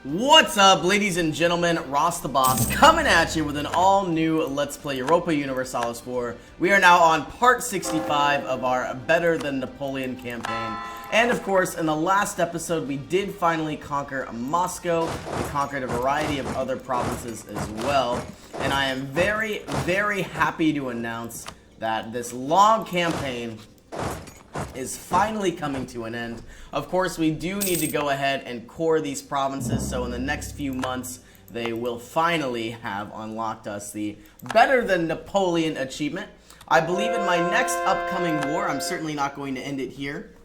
What's up, ladies and gentlemen? Ross the Boss coming at you with an all-new Let's Play Europa Universalis 4. We are now on part 65 of our Better Than Napoleon campaign. And of course, in the last episode, we did finally conquer Moscow. We conquered a variety of other provinces as well. And I am very, very happy to announce that this long campaign is finally coming to an end. Of course, we do need to go ahead and core these provinces, so in the next few months, they will finally have unlocked us the Better Than Napoleon achievement. I believe in my next upcoming war, I'm certainly not going to end it here.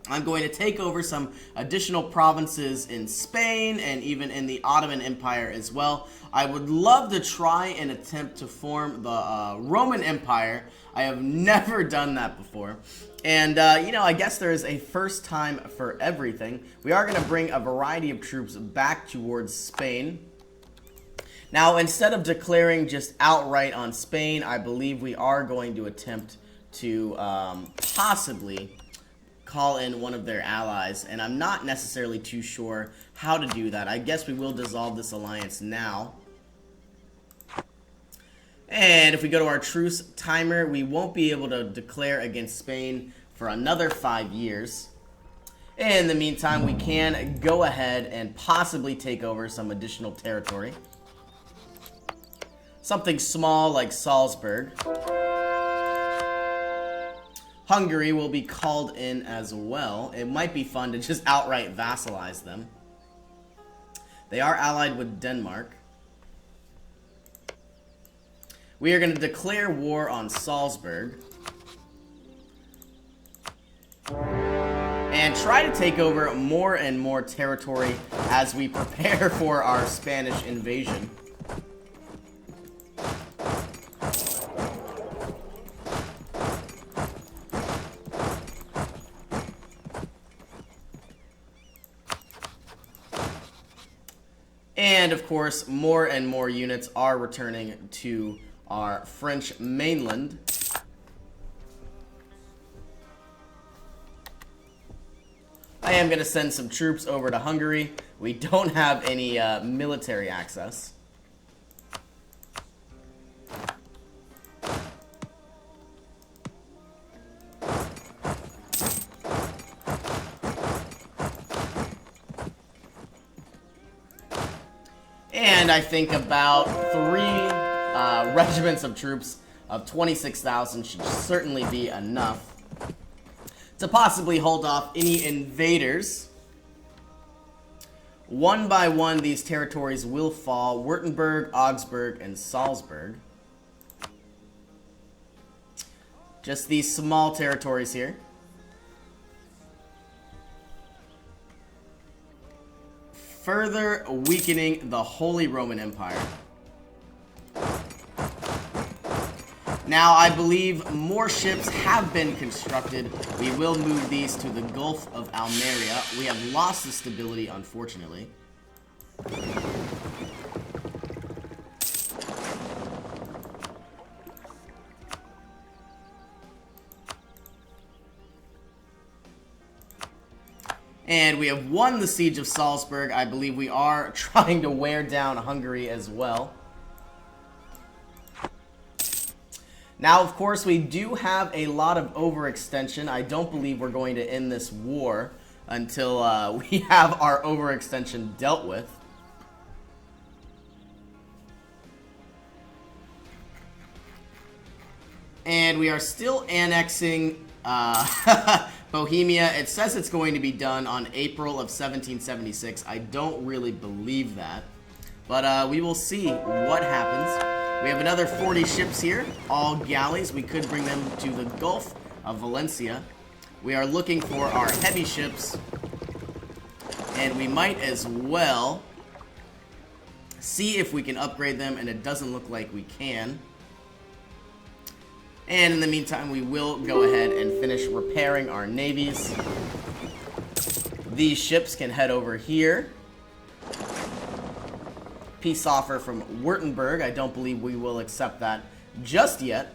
I'm going to take over some additional provinces in Spain and even in the Ottoman Empire as well. I would love to try and attempt to form the Roman Empire. I have never done that before. And, you know, I guess there is a first time for everything. We are going to bring a variety of troops back towards Spain. Now, instead of declaring just outright on Spain, I believe we are going to attempt to possibly call in one of their allies, and I'm not necessarily too sure how to do that. I guess we will dissolve this alliance now. And if we go to our truce timer, we won't be able to declare against Spain for another 5 years. In the meantime, we can go ahead and possibly take over some additional territory. Something small like Salzburg. Hungary will be called in as well. It might be fun to just outright vassalize them. They are allied with Denmark. We are going to declare war on Salzburg. And try to take over more and more territory as we prepare for our Spanish invasion. And of course, more and more units are returning to our French mainland. I am going to send some troops over to Hungary. We don't have any military access. And I think about 3 regiments of troops of 26,000 should certainly be enough to possibly hold off any invaders. One by one, these territories will fall. Württemberg, Augsburg, and Salzburg. Just these small territories here. Further weakening the Holy Roman Empire. Now, I believe more ships have been constructed. We will move these to the Gulf of Almeria. We have lost the stability, unfortunately. And we have won the Siege of Salzburg. I believe we are trying to wear down Hungary as well. Now, of course, we do have a lot of overextension. I don't believe we're going to end this war until we have our overextension dealt with. And we are still annexing Bohemia. It says it's going to be done on April of 1776. I don't really believe that. But we will see what happens. We have another 40 ships here, all galleys. We could bring them to the Gulf of Valencia. We are looking for our heavy ships. And we might as well see if we can upgrade them, and it doesn't look like we can. And in the meantime, we will go ahead and finish repairing our navies. These ships can head over here. Peace offer from Württemberg. I don't believe we will accept that just yet.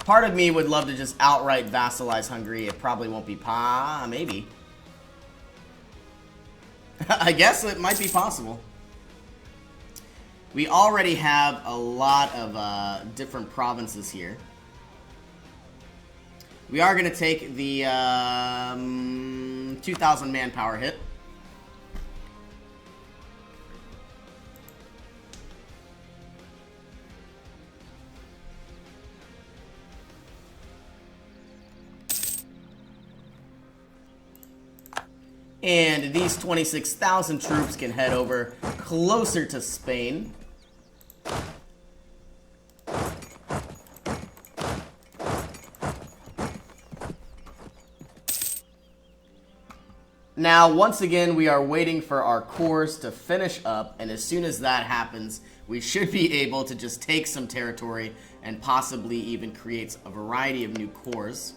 Part of me would love to just outright vassalize Hungary. It probably won't be maybe. I guess it might be possible. We already have a lot of different provinces here. We are going to take the 2,000 manpower hit. And these 26,000 troops can head over closer to Spain. Now, once again, we are waiting for our cores to finish up, and as soon as that happens, we should be able to just take some territory and possibly even create a variety of new cores.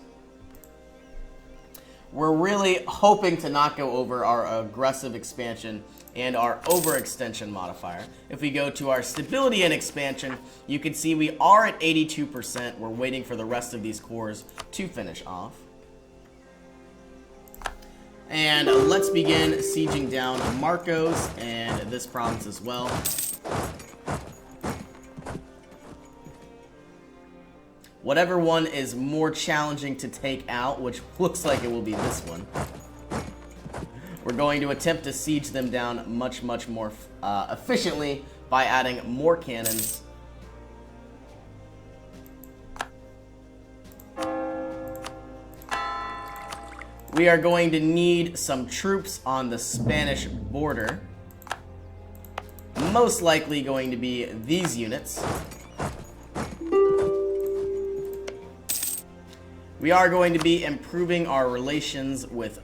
We're really hoping to not go over our aggressive expansion and our overextension modifier. If we go to our stability and expansion, you can see we are at 82%. We're waiting for the rest of these cores to finish off. And let's begin sieging down Marcos and this province as well. Whatever one is more challenging to take out, which looks like it will be this one. We're going to attempt to siege them down much more efficiently by adding more cannons. We are going to need some troops on the Spanish border. Most likely going to be these units. We are going to be improving our relations with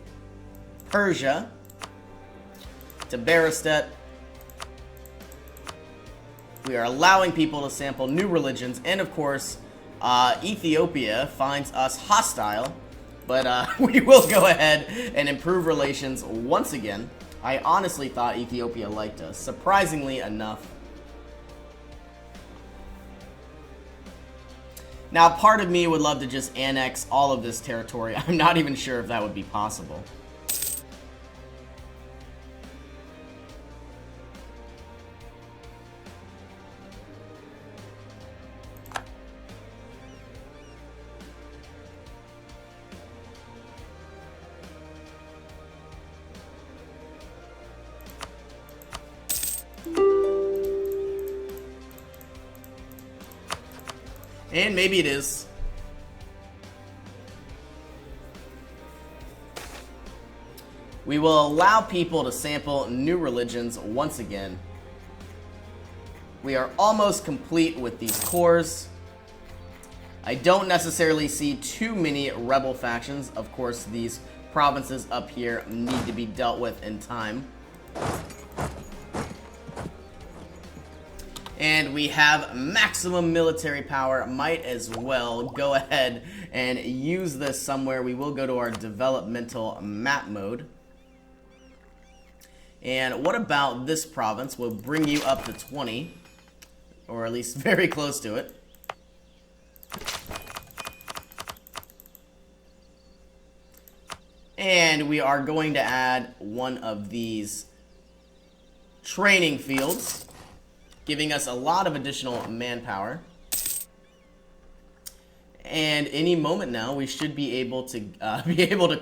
Persia, Tabaristat. We are allowing people to sample new religions, and of course, Ethiopia finds us hostile, but we will go ahead and improve relations once again. I honestly thought Ethiopia liked us, surprisingly enough. Now, part of me would love to just annex all of this territory. I'm not even sure if that would be possible. And maybe it is. We will allow people to sample new religions once again. We are almost complete with these cores. I don't necessarily see too many rebel factions. Of course, these provinces up here need to be dealt with in time. And we have maximum military power. Might as well go ahead and use this somewhere. We will go to our developmental map mode. And what about this province? We'll bring you up to 20. Or at least very close to it. And we are going to add one of these training fields, giving us a lot of additional manpower. And any moment now, we should be able to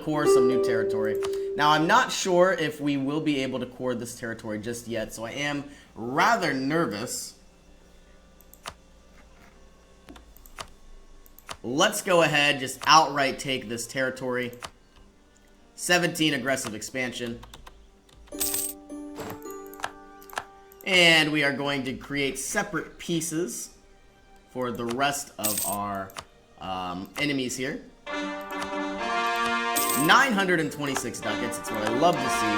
core some new territory. Now, I'm not sure if we will be able to core this territory just yet, so I am rather nervous. Let's go ahead, just outright take this territory. 17 aggressive expansion. And we are going to create separate pieces for the rest of our enemies here. 926 ducats, it's what I love to see.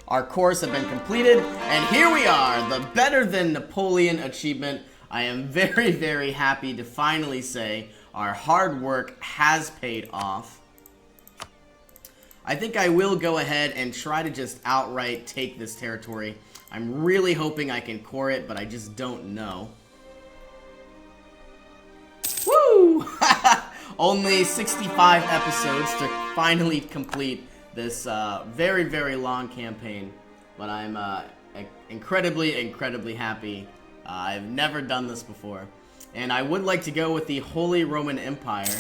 Our cores have been completed, and here we are, the Better Than Napoleon achievement. I am very, very happy to finally say our hard work has paid off. I think I will go ahead and try to just outright take this territory. I'm really hoping I can core it, but I just don't know. Woo! Only 65 episodes to finally complete this very, very long campaign. But I'm incredibly happy. I've never done this before. And I would like to go with the Holy Roman Empire.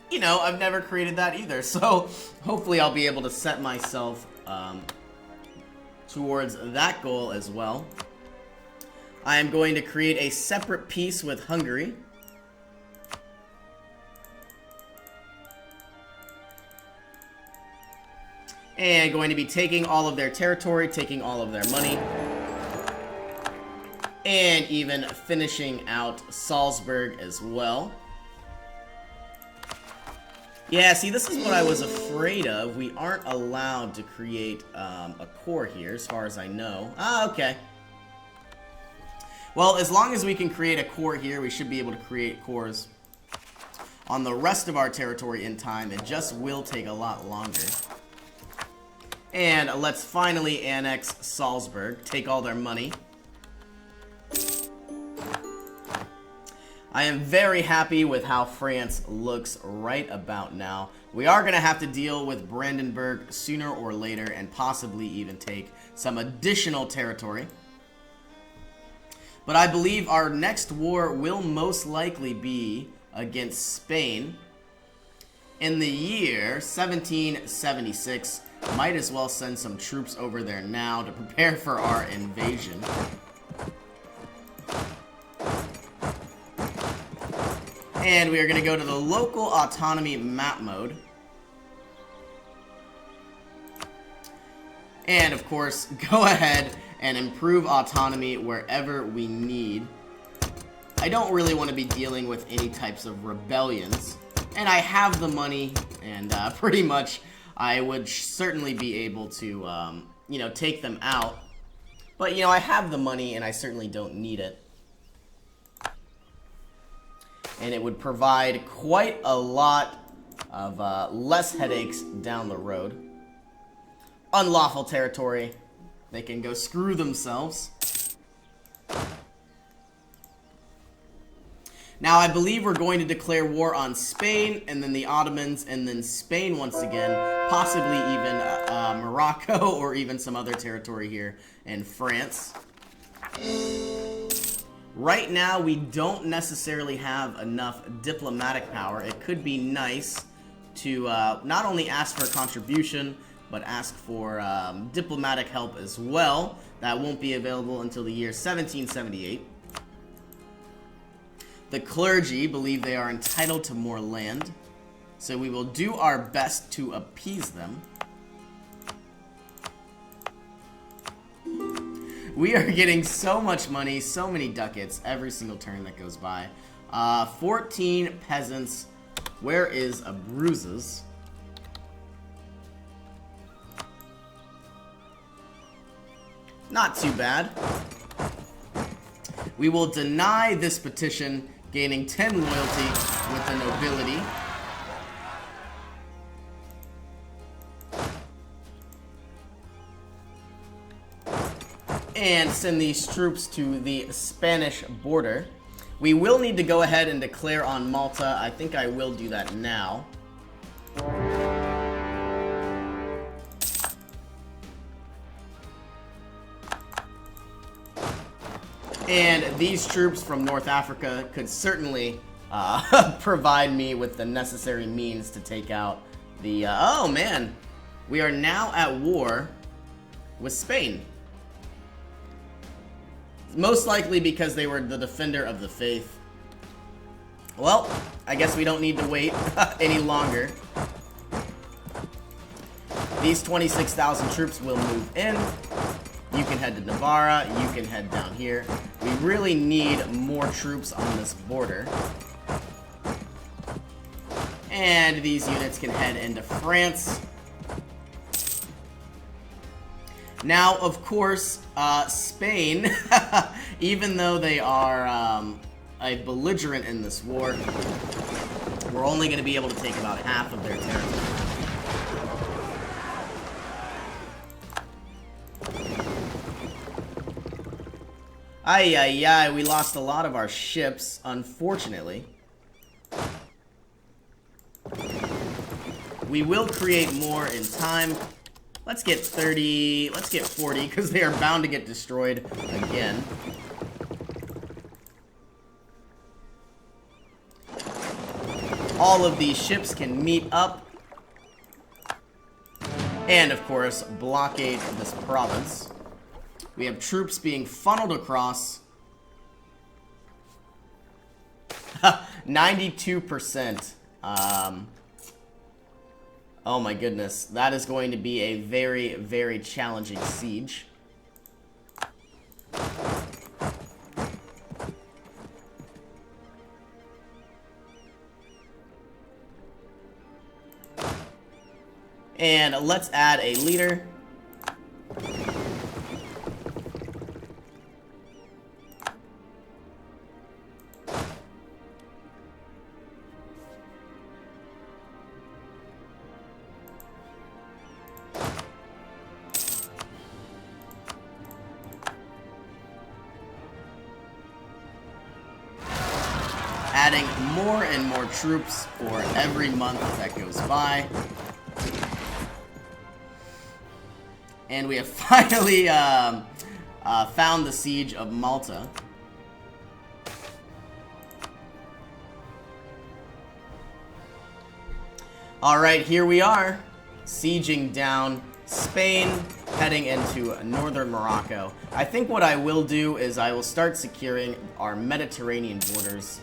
You know, I've never created that either. So hopefully I'll be able to set myself towards that goal as well. I am going to create a separate peace with Hungary. And going to be taking all of their territory, taking all of their money. And even finishing out Salzburg as well. Yeah, see, this is what I was afraid of. We aren't allowed to create a core here, as far as I know. Ah, okay. Well, as long as we can create a core here, we should be able to create cores on the rest of our territory in time. It just will take a lot longer. And let's finally annex Salzburg, take all their money. I am very happy with how France looks right about now. We are going to have to deal with Brandenburg sooner or later and possibly even take some additional territory. But I believe our next war will most likely be against Spain in the year 1776. Might as well send some troops over there now to prepare for our invasion. And we are going to go to the local autonomy map mode. And of course, go ahead and improve autonomy wherever we need. I don't really want to be dealing with any types of rebellions. And I have the money, and pretty much I would certainly be able to, you know, take them out. But, you know, I have the money, and I certainly don't need it. And it would provide quite a lot of less headaches down the road. Unlawful territory. They can go screw themselves. Now, I believe we're going to declare war on Spain, and then the Ottomans, and then Spain once again. Possibly even Morocco, or even some other territory here in France. Right now, we don't necessarily have enough diplomatic power. It could be nice to not only ask for a contribution, but ask for diplomatic help as well. That won't be available until the year 1778. The clergy believe they are entitled to more land, so we will do our best to appease them. We are getting so much money, so many ducats every single turn that goes by. 14 peasants. Where is Abruzes? Not too bad. We will deny this petition, gaining 10 loyalty with the nobility. And send these troops to the Spanish border. We will need to go ahead and declare on Malta. I think I will do that now. And these troops from North Africa could certainly provide me with the necessary means to take out the... oh man, we are now at war with Spain. Most likely because they were the defender of the faith. Well, I guess we don't need to wait any longer. These 26,000 troops will move in. You can head to Navarra. You can head down here. We really need more troops on this border. And these units can head into France. Now, of course, Spain, even though they are a belligerent in this war, we're only going to be able to take about half of their territory. Ay, ay, ay, we lost a lot of our ships, unfortunately. We will create more in time. Let's get 30, let's get 40, because they are bound to get destroyed again. All of these ships can meet up. And, of course, blockade this province. We have troops being funneled across. 92%. Oh my goodness. That is going to be a very, very challenging siege. And let's add a leader. Adding more and more troops for every month that goes by. And we have finally found the siege of Malta. Alright, here we are, sieging down Spain, heading into northern Morocco. I think what I will do is I will start securing our Mediterranean borders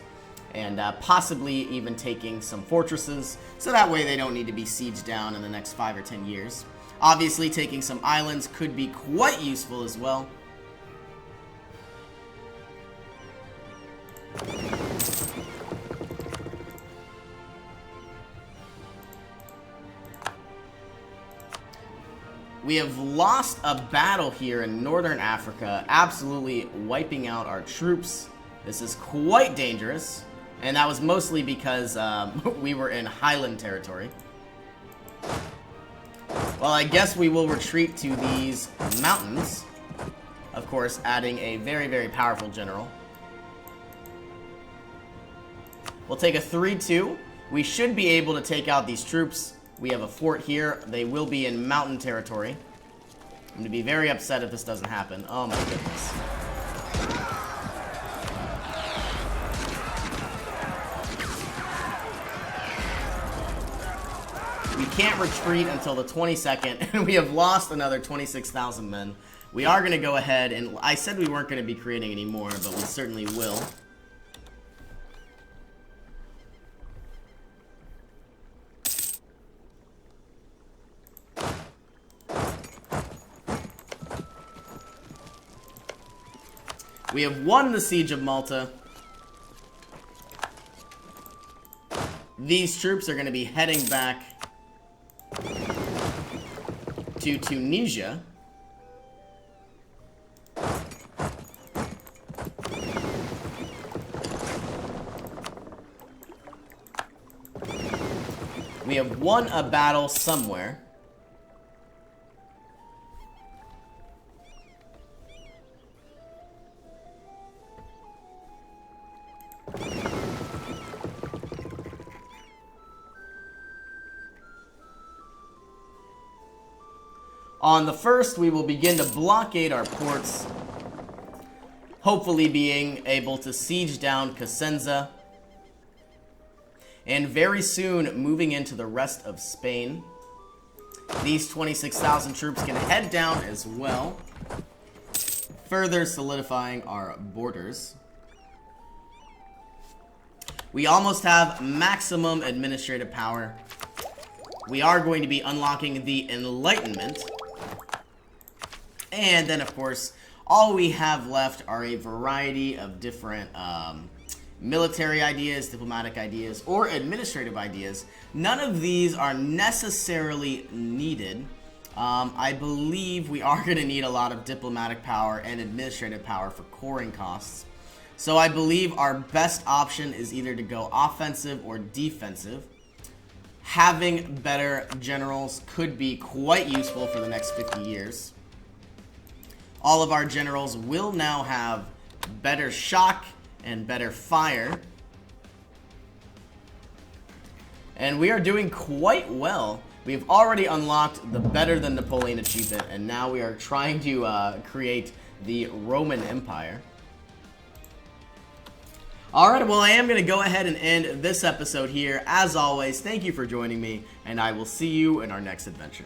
and possibly even taking some fortresses, so that way they don't need to be sieged down in the next 5 or 10 years. Obviously, taking some islands could be quite useful as well. We have lost a battle here in northern Africa, absolutely wiping out our troops. This is quite dangerous, and that was mostly because we were in highland territory. Well, I guess we will retreat to these mountains. Of course, adding a very, very powerful general. We'll take a 3-2. We should be able to take out these troops. We have a fort here. They will be in mountain territory. I'm going to be very upset if this doesn't happen. Oh my goodness. We can't retreat until the 22nd, and we have lost another 26,000 men. We are going to go ahead, and I said we weren't going to be creating any more, but we certainly will. We have won the Siege of Malta. These troops are going to be heading back to Tunisia. We have won a battle somewhere. On the 1st, we will begin to blockade our ports, hopefully being able to siege down Cosenza, and very soon moving into the rest of Spain. These 26,000 troops can head down as well, further solidifying our borders. We almost have maximum administrative power. We are going to be unlocking the Enlightenment. And then, of course, all we have left are a variety of different military ideas, diplomatic ideas, or administrative ideas. None of these are necessarily needed. I believe we are going to need a lot of diplomatic power and administrative power for coring costs. So I believe our best option is either to go offensive or defensive. Having better generals could be quite useful for the next 50 years. All of our generals will now have better shock and better fire. And we are doing quite well. We've already unlocked the Better Than Napoleon achievement, and now we are trying to create the Roman Empire. Alright, well, I am going to go ahead and end this episode here. As always, thank you for joining me, and I will see you in our next adventure.